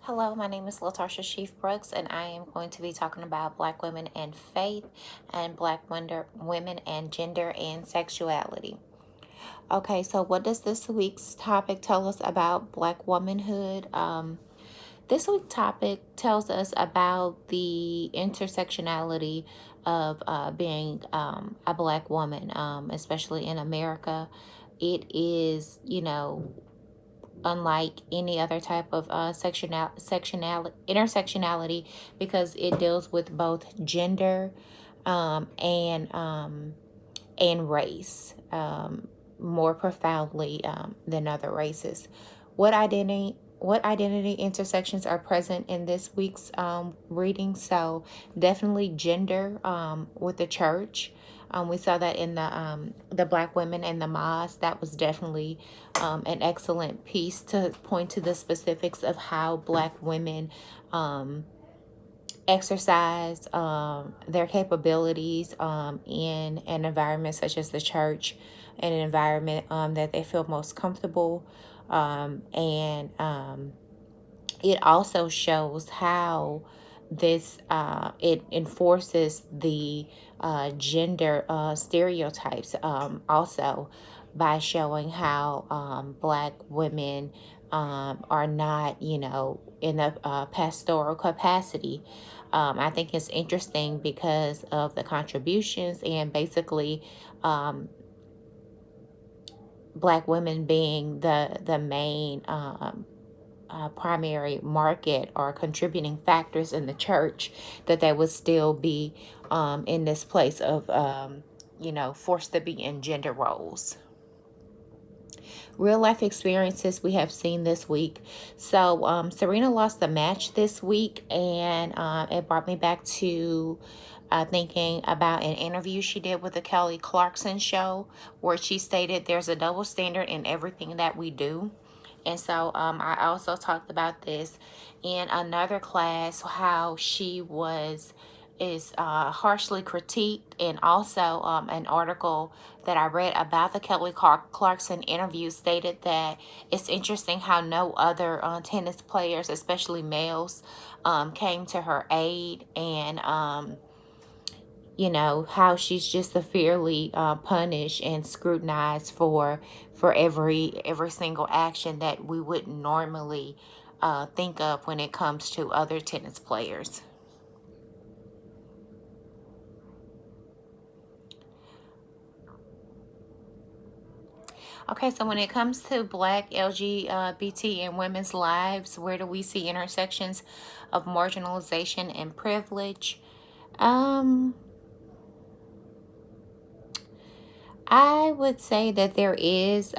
Hello, my name is Latasha Sheaf Brooks, and I am going to be talking about Black women and faith and women and gender and sexuality. Okay, so what does this week's topic tell us about Black womanhood? This week's topic tells us about the intersectionality of being a Black woman, especially in America. It is, unlike any other type of intersectionality, because it deals with both gender um, and um, and race more profoundly than other races. What identity intersections are present in this week's reading? So definitely gender with the church. We saw that in the Black women and the mosque. That was definitely an excellent piece to point to the specifics of how Black women exercise their capabilities in an environment such as the church, an environment that they feel most comfortable. And it also shows how it enforces the gender stereotypes, also by showing how Black women are not, in a pastoral capacity. I think it's interesting because of the contributions and basically Black women being the main primary market or contributing factors in the church, that they would still be in this place of forced to be in gender roles. Real life experiences we have seen this week. So Serena lost the match this week, and it brought me back to thinking about an interview she did with the Kelly Clarkson show, where she stated there's a double standard in everything that we do. And so I also talked about this in another class, how she is harshly critiqued, and also an article that I read about the Kelly Clarkson interview stated that it's interesting how no other tennis players, especially males, came to her aid, and how she's just severely punished and scrutinized for every single action that we wouldn't normally think of when it comes to other tennis players. Okay, so when it comes to Black LGBT and women's lives, where do we see intersections of marginalization and privilege? Um, I would say that there is.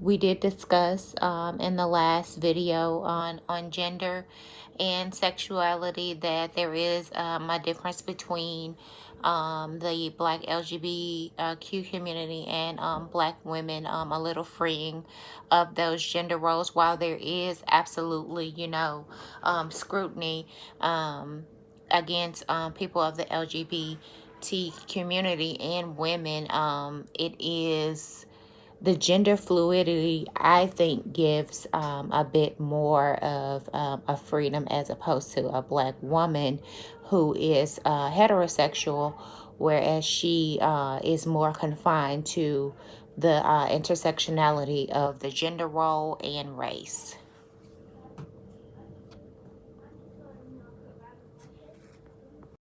We did discuss in the last video on gender and sexuality that there is a difference between the Black LGBTQ community and Black women. A little freeing of those gender roles, while there is absolutely, scrutiny against people of the LGBT community and women. It is the gender fluidity, I think, gives a bit more of a freedom, as opposed to a Black woman who is heterosexual, whereas she is more confined to the intersectionality of the gender role and race.